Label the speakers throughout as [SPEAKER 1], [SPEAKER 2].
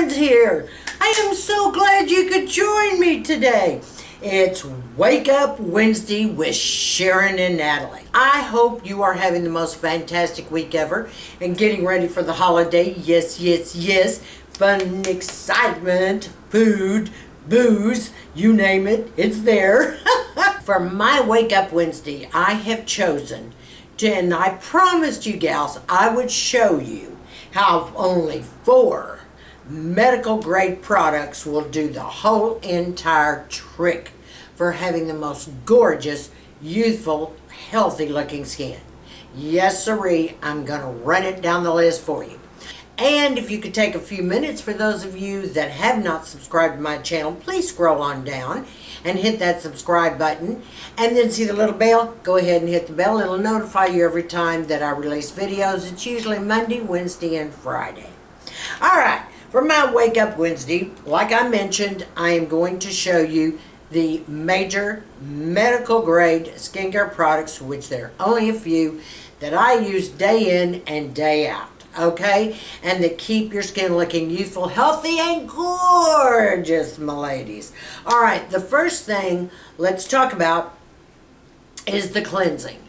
[SPEAKER 1] Sharon's here. I am so glad you could join me today. It's Wake Up Wednesday with Sharon and Natalie. I hope you are having the most fantastic week ever and getting ready for the holiday. Yes, yes, yes. Fun, excitement, food, booze, you name it, it's there. For my Wake Up Wednesday, I have chosen to, and I promised you gals I would show you how only 4 medical grade products will do the whole entire trick for having the most gorgeous, youthful, healthy looking skin. Yes sirree, I'm gonna run it down the list for you. And if you could take a few minutes, for those of you that have not subscribed to my channel, please scroll on down and hit that subscribe button, and then see the little bell. Go ahead and hit the bell. It'll notify you every time that I release videos. It's usually Monday, Wednesday, and Friday. All right, for my Wake Up Wednesday, like I mentioned, I am going to show you the major medical grade skincare products, which there are only a few, that I use day in and day out. Okay, and that keep your skin looking youthful, healthy, and gorgeous, my ladies. All right, the first thing let's talk about is the cleansing.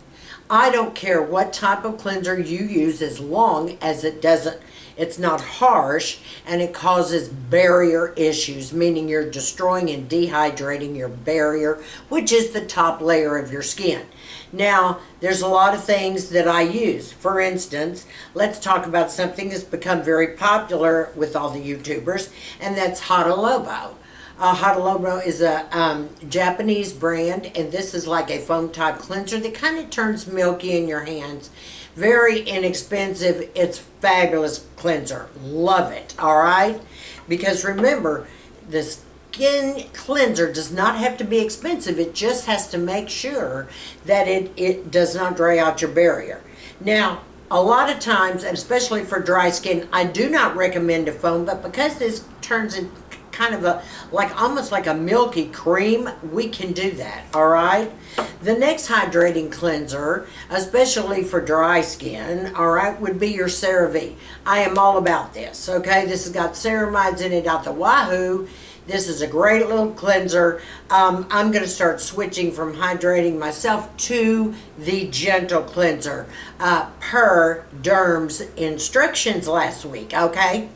[SPEAKER 1] I don't care what type of cleanser you use, as long as it's not harsh and it causes barrier issues, meaning you're destroying and dehydrating your barrier, which is the top layer of your skin. Now, there's a lot of things that I use. For instance, let's talk about something that's become very popular with all the YouTubers, and that's Hada Lobo. Hada Lobo is a Japanese brand, and this is like a foam type cleanser that kind of turns milky in your hands. Very inexpensive. It's fabulous cleanser. Love it, all right? Because remember, the skin cleanser does not have to be expensive. It just has to make sure that it does not dry out your barrier. Now, a lot of times, and especially for dry skin, I do not recommend a foam, but because this turns in kind of almost like a milky cream, we can do that, all right? The next hydrating cleanser, especially for dry skin, all right, would be your CeraVe. I am all about this, okay? This has got ceramides in it out the wahoo. This is a great little cleanser. I'm going to start switching from hydrating myself to the gentle cleanser per Derm's instructions last week, okay?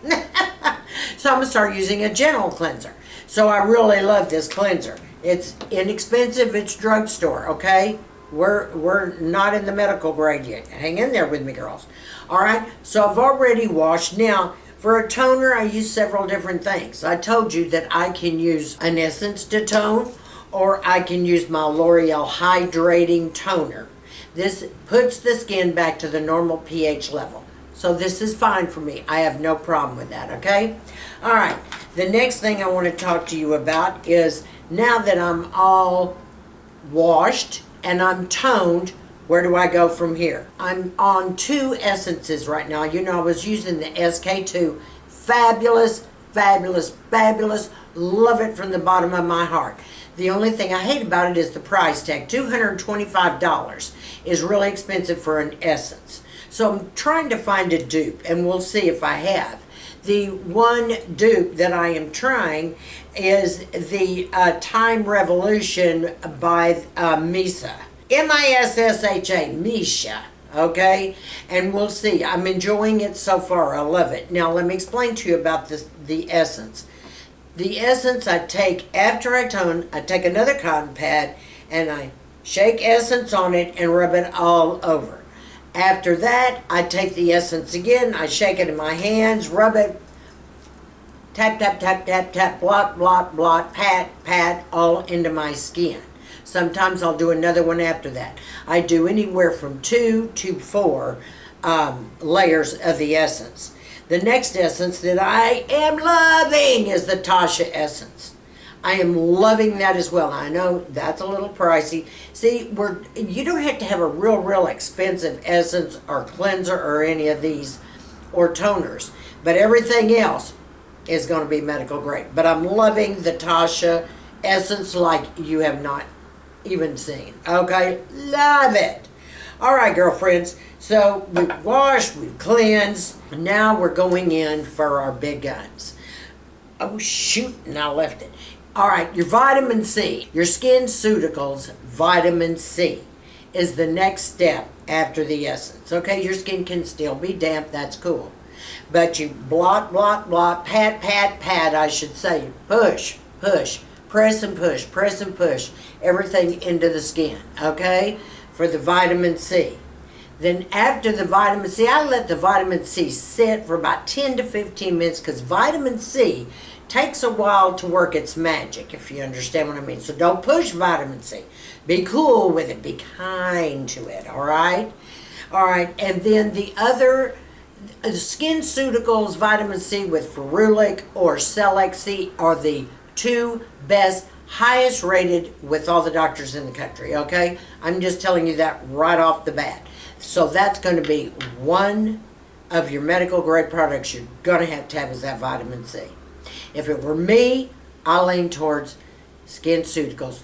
[SPEAKER 1] So I'm going to start using a gentle cleanser. So I really love this cleanser. It's inexpensive. It's drugstore, okay? We're not in the medical grade yet. Hang in there with me, girls. All right, so I've already washed. Now, for a toner, I use several different things. I told you that I can use an essence to tone, or I can use my L'Oreal Hydrating Toner. This puts the skin back to the normal pH level. So this is fine for me. I have no problem with that, okay? All right, the next thing I want to talk to you about is, now that I'm all washed and I'm toned, where do I go from here? I'm on 2 essences right now. You know, I was using the SK2. Fabulous, fabulous, fabulous. Love it from the bottom of my heart. The only thing I hate about it is the price tag. $225 is really expensive for an essence. So I'm trying to find a dupe, and we'll see if I have. The one dupe that I am trying is the Time Revolution by Missa. M-I-S-S-H-A, Misha, okay? And we'll see. I'm enjoying it so far. I love it. Now, let me explain to you about the essence. The essence I take after I tone, I take another cotton pad, and I shake essence on it and rub it all over. After that, I take the essence again, I shake it in my hands, rub it, tap, tap, tap, tap, tap, blot, blot, blot, pat, pat, all into my skin. Sometimes I'll do another one after that. I do anywhere from 2 to 4 layers of the essence. The next essence that I am loving is the Tasha essence. I am loving that as well. I know that's a little pricey. See, you don't have to have a real expensive essence or cleanser or any of these or toners, but everything else is going to be medical grade. But I'm loving the Tasha essence like you have not even seen. Okay, love it. All right, girlfriends, so we've washed, we've cleansed. Now we're going in for our big guns. Oh shoot, and I left it. All right, your vitamin C, your SkinCeuticals vitamin C is the next step after the essence. Okay, your skin can still be damp, that's cool. But you blot, pat, I should say. Push, press and push everything into the skin, okay, for the vitamin C. Then after the vitamin C, I let the vitamin C sit for about 10 to 15 minutes because vitamin C takes a while to work its magic, if you understand what I mean. So don't push vitamin C. Be cool with it. Be kind to it, all right? All right, and then the other SkinCeuticals vitamin C with ferulic or Celex are the two best, highest rated with all the doctors in the country, okay? I'm just telling you that right off the bat. So that's going to be one of your medical grade products you're going to have is that vitamin C. If it were me, I lean towards SkinCeuticals.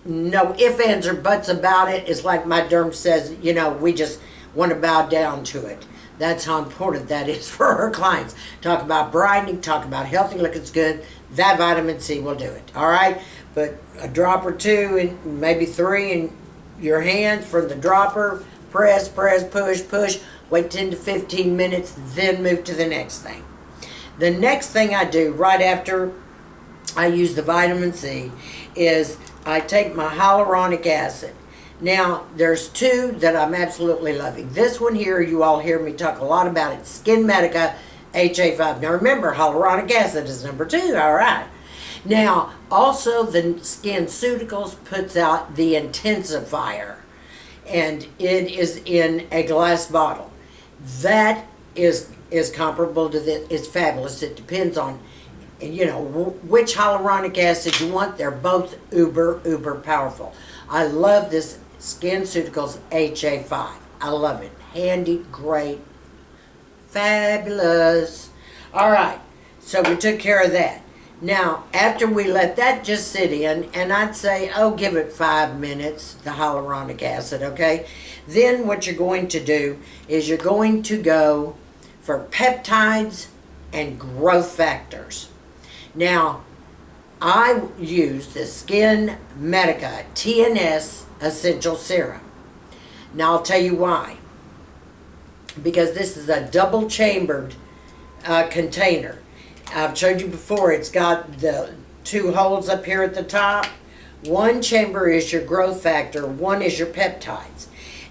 [SPEAKER 1] No ifs, ands, or buts about it. It's like my derm says, you know, we just want to bow down to it. That's how important that is for our clients. Talk about brightening, talk about healthy looking skin. That vitamin C will do it. All right? But a drop or two, and maybe 3 in your hands from the dropper. Press, push. Wait 10 to 15 minutes, then move to the next thing. The next thing I do right after I use the vitamin C is I take my hyaluronic acid. Now, there's two that I'm absolutely loving. This one here, you all hear me talk a lot about it, SkinMedica HA5. Now remember, hyaluronic acid is number 2, all right. Now, also the SkinCeuticals puts out the intensifier, and it is in a glass bottle. That is comparable to this. It's fabulous. It depends on, you know, which hyaluronic acid you want. They're both uber powerful. I love this SkinCeuticals HA5. I love it. Handy, great, fabulous. All right, so we took care of that. Now, after we let that just sit in, and I'd say, oh, give it 5 minutes, the hyaluronic acid, okay? Then what you're going to do is you're going to go for peptides and growth factors. Now, I use the SkinMedica TNS Essential Serum. Now, I'll tell you why. Because this is a double-chambered container. I've showed you before, it's got the 2 holes up here at the top. One chamber is your growth factor, one is your peptides.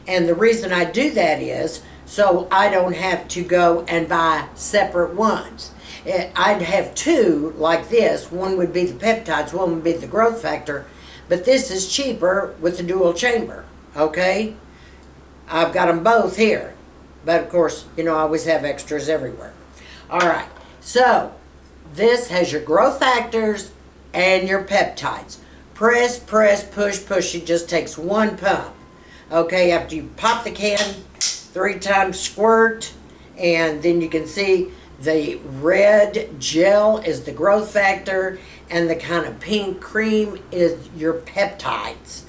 [SPEAKER 1] And the reason I do that is so I don't have to go and buy separate ones. I'd have 2 like this. One would be the peptides, one would be the growth factor. But this is cheaper with the dual chamber, okay? I've got them both here. But of course, you know, I always have extras everywhere. All right, so this has your growth factors and your peptides. Press, push. It just takes 1 pump. Okay, after you pop the can, 3 times squirt, and then you can see the red gel is the growth factor, and the kind of pink cream is your peptides.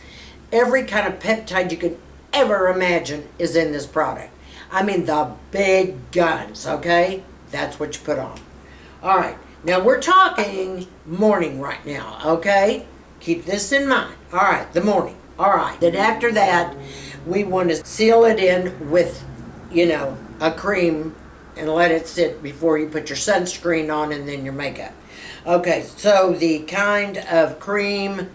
[SPEAKER 1] Every kind of peptide you can ever imagine is in this product. I mean the big guns, okay? That's what you put on. All right, now we're talking morning right now, okay? Keep this in mind. All right, the morning. All right, then after that, we want to seal it in with, you know, a cream and let it sit before you put your sunscreen on and then your makeup. Okay, so the kind of cream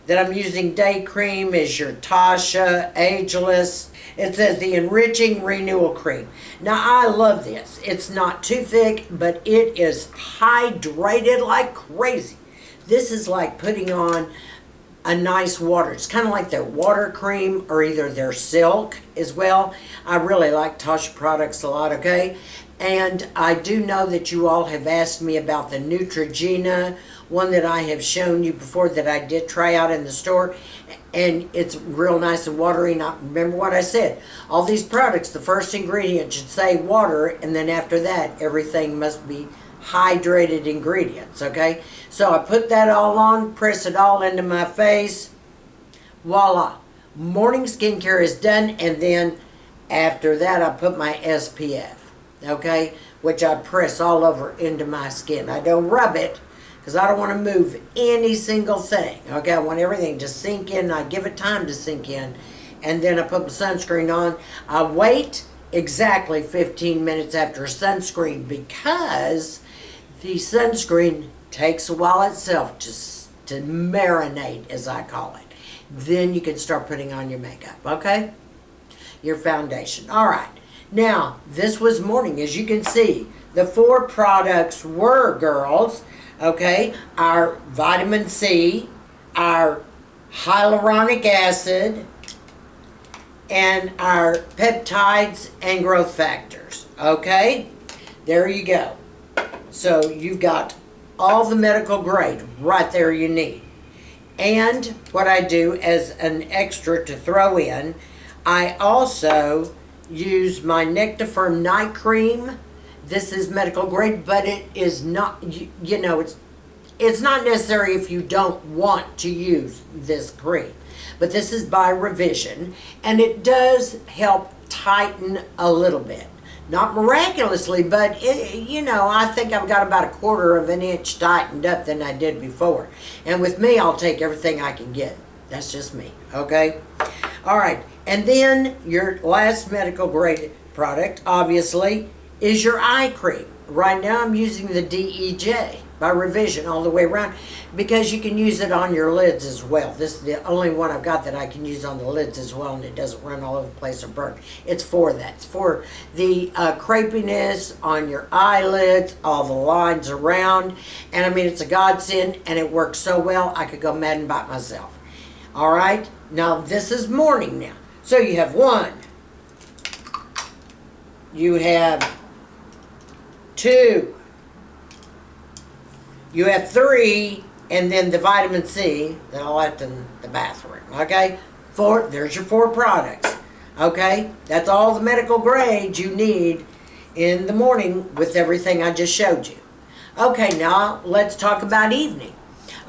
[SPEAKER 1] that I'm using, day cream, is your Tasha Ageless. It says the Enriching Renewal Cream. Now, I love this. It's not too thick, but it is hydrated like crazy. This is like putting on a nice water. It's kind of like their water cream or either their silk as well. I really like Tasha products a lot, okay? And I do know that you all have asked me about the Neutrogena, one that I have shown you before that I did try out in the store. And it's real nice and watery. Now, remember what I said. All these products, the first ingredient should say water, and then after that, everything must be hydrated ingredients, okay? So I put that all on, press it all into my face. Voila. Morning skincare is done, and then after that, I put my SPF, okay? Which I press all over into my skin. I don't rub it, because I don't want to move any single thing. Okay, I want everything to sink in. I give it time to sink in, and then I put my sunscreen on. I wait exactly 15 minutes after sunscreen because the sunscreen takes a while itself to marinate, as I call it. Then you can start putting on your makeup, okay? Your foundation. All right. Now, this was morning. As you can see, the 4 products were, girls, okay, our vitamin C, our hyaluronic acid, and our peptides and growth factors, okay? There you go. So you've got all the medical grade right there you need. And what I do as an extra to throw in, I also use my Nectafirm night cream. This is medical grade, but it is not, you know, it's not necessary if you don't want to use this cream. But this is by Revision, and it does help tighten a little bit. Not miraculously, but you know, I think I've got about 1/4 of an inch tightened up than I did before. And with me, I'll take everything I can get. That's just me, okay? All right, and then your last medical grade product, obviously, is your eye cream. Right now I'm using the DEJ by Revision all the way around because you can use it on your lids as well. This is the only one I've got that I can use on the lids as well, and it doesn't run all over the place or burn. It's for that. It's for the crepiness on your eyelids, all the lines around, and I mean, it's a godsend, and it works so well I could go mad and bite myself. All right, now this is morning now. So you have 1, you have 2, you have 3, and then the vitamin C that I left in the bathroom, okay? 4, there's your 4 products, okay? That's all the medical grade you need in the morning with everything I just showed you. Okay, now let's talk about evening.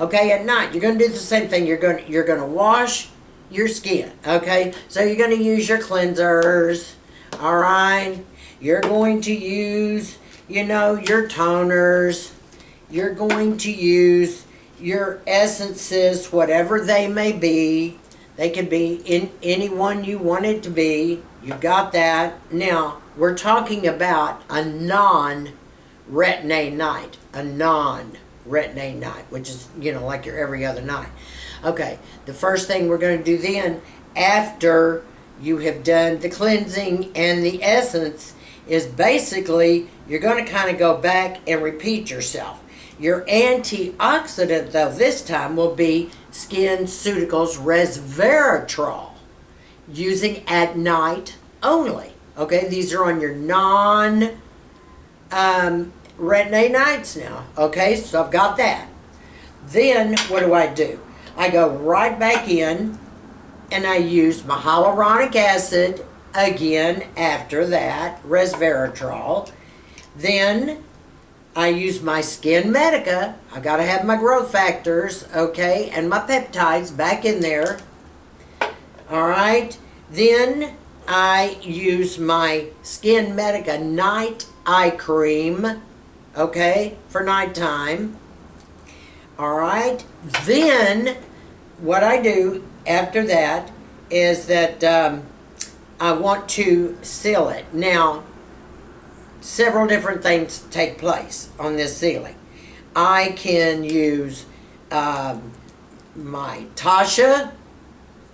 [SPEAKER 1] Okay, at night, you're going to do the same thing. You're going to wash your skin, okay? So you're going to use your cleansers, all right? You're going to use, you know, your toners. You're going to use your essences, whatever they may be. They can be in any one you want it to be. You've got that. Now, we're talking about a non-retin-A night. A non-retin-A night, which is, you know, like your every other night. Okay, the first thing we're going to do then, after you have done the cleansing and the essence, is basically you're going to kind of go back and repeat yourself. Your antioxidant, though, this time will be SkinCeuticals Resveratrol, using at night only. Okay, these are on your non-retin-A nights now. Okay, so I've got that. Then, what do? I go right back in, and I use my hyaluronic acid again after that, resveratrol. Then I use my SkinMedica. I gotta have my growth factors, okay, and my peptides back in there. All right. Then I use my SkinMedica night eye cream, okay, for nighttime. All right. Then what I do after that is that I want to seal it. Now, several different things take place on this sealing. I can use my Tasha,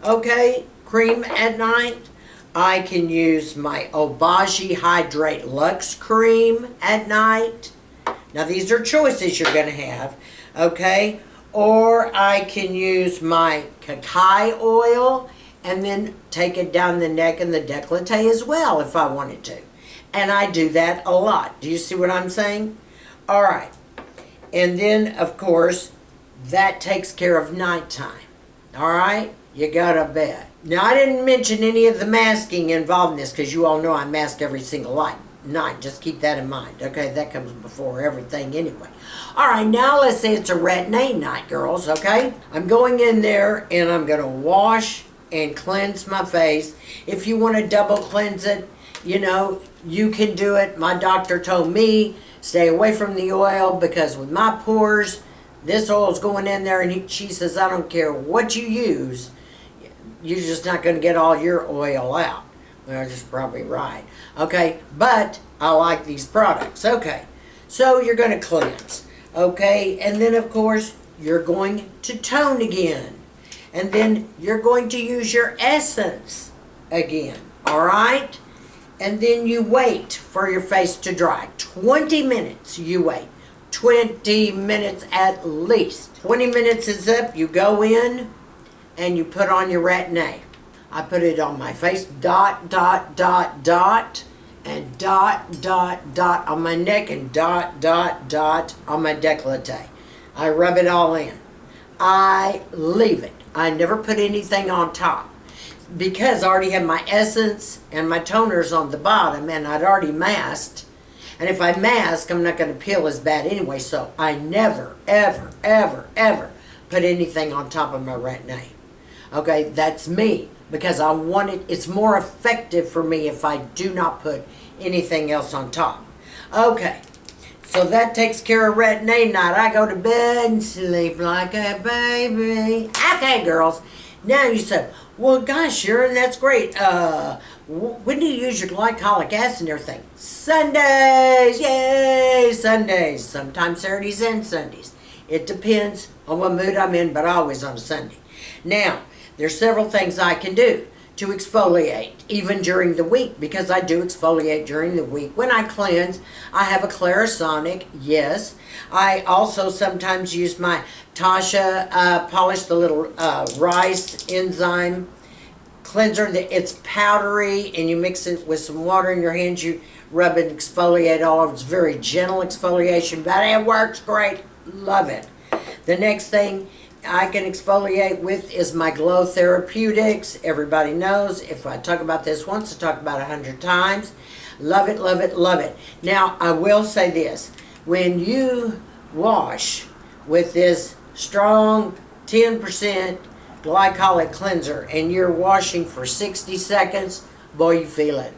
[SPEAKER 1] okay, cream at night. I can use my Obagi Hydrate Luxe cream at night. Now, these are choices you're going to have, okay? Or I can use my cacao oil and then take it down the neck and the décolleté as well if I wanted to. And I do that a lot. Do you see what I'm saying? All right. And then, of course, that takes care of nighttime. All right? You go to bed. Now, I didn't mention any of the masking involved in this because you all know I mask every single night. Just keep that in mind. Okay, that comes before everything anyway. All right, now let's say it's a retin-A night, girls, okay? I'm going in there and I'm going to wash and cleanse my face. If you want to double cleanse it, you know, you can do it. My doctor told me stay away from the oil because with my pores, this oil's going in there, and she says, I don't care what you use, you're just not going to get all your oil out. Well, that's probably right. Okay, but I like these products. Okay, so you're going to cleanse. Okay, and then of course, you're going to tone again. And then you're going to use your essence again. All right? And then you wait for your face to dry. 20 minutes you wait. 20 minutes at least. 20 minutes is up, you go in and you put on your retin-A. I put it on my face, dot, dot, dot, dot, and dot, dot, dot on my neck, and dot, dot, dot on my décolleté. I rub it all in. I leave it. I never put anything on top because I already have my essence and my toners on the bottom, and I'd already masked. And if I mask, I'm not going to peel as bad anyway, so I never, ever, ever, ever put anything on top of my retin-A. Okay, that's me, because I want it, it's more effective for me if I do not put anything else on top. Okay, so that takes care of retin-A night. I go to bed and sleep like a baby. Okay, girls, now you said, well, gosh, Sharon, that's great. When do you use your glycolic acid and everything? Sundays, yay, Sundays. Sometimes Saturdays and Sundays. It depends on what mood I'm in, but always on a Sunday. Now, there's several things I can do to exfoliate, even during the week, because I do exfoliate during the week. When I cleanse, I have a Clarisonic, yes. I also sometimes use my Tasha polish, the little rice enzyme cleanser. It's powdery, and you mix it with some water in your hands. You rub it, exfoliate all over. It's very gentle exfoliation, but it works great. Love it. The next thing I can exfoliate with is my Glow Therapeutics. Everybody knows, if I talk about this once, I talk about 100 times. Love it, love it, love it. Now, I will say this. When you wash with this strong 10% glycolic cleanser and you're washing for 60 seconds, boy, you feel it.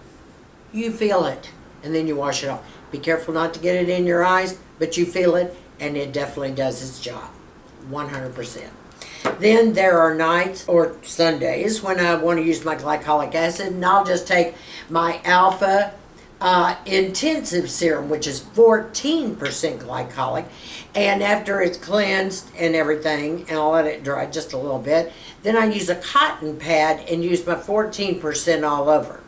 [SPEAKER 1] You feel it. And then you wash it off. Be careful not to get it in your eyes, but you feel it, and it definitely does its job. 100%. Then there are nights or Sundays when I want to use my glycolic acid, and I'll just take my Alpha Intensive Serum, which is 14% glycolic, and after it's cleansed and everything, and I'll let it dry just a little bit, then I use a cotton pad and use my 14% all over.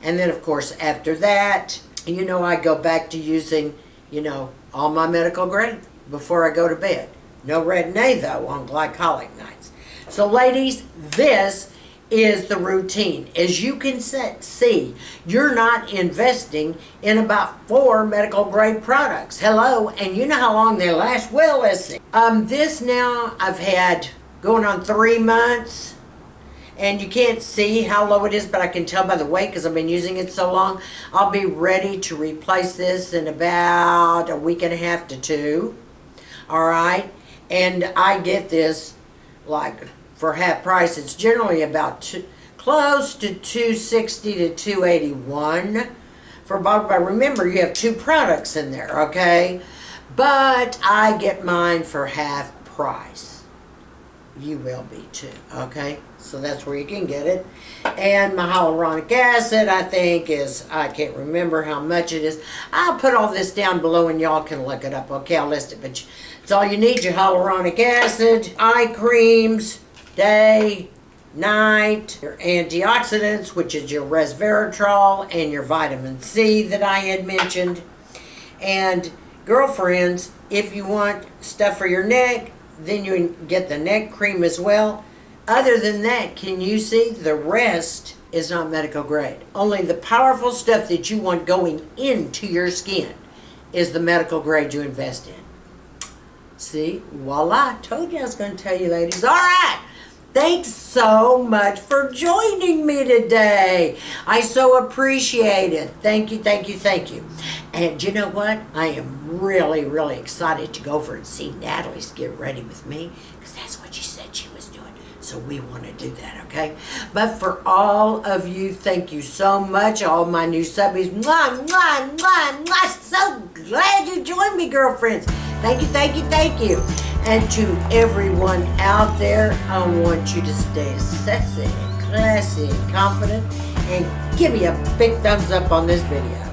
[SPEAKER 1] And then, of course, after that, you know, I go back to using, you know, all my medical grade before I go to bed. No retin-A, though, on glycolic nights. So, ladies, this is the routine. As you can see, you're not investing in about 4 medical grade products. Hello, and you know how long they last? Well, let's see. This now I've had going on 3 months, and you can't see how low it is, but I can tell by the weight because I've been using it so long. I'll be ready to replace this in about a week and a half to 2. All right. And I get this like for half price. It's generally about close to $260 to $281 for a bottle. But remember, you have 2 products in there, okay? But I get mine for half price. You will be too, okay? So that's where you can get it. And my hyaluronic acid, I think, is, I can't remember how much it is. I'll put all this down below and y'all can look it up, okay? I'll list it, but it's all you need, your hyaluronic acid, eye creams, day, night, your antioxidants, which is your resveratrol, and your vitamin C that I had mentioned. And girlfriends, if you want stuff for your neck, then you can get the neck cream as well. Other than that, can you see the rest is not medical grade? Only the powerful stuff that you want going into your skin is the medical grade you invest in. See, voila, told you I was going to tell you, ladies. All right, thanks so much for joining me today. I so appreciate it. Thank you, thank you, thank you. And you know what? I am really, really excited to go over and see Natalie's Get Ready With Me, because that's what she said she was doing. So we want to do that, okay? But for all of you, thank you so much. All my new subbies, mwah, mwah, mwah, mwah. So glad you joined me, girlfriends. Thank you, thank you, thank you. And to everyone out there, I want you to stay sexy, classy, and confident, and give me a big thumbs up on this video.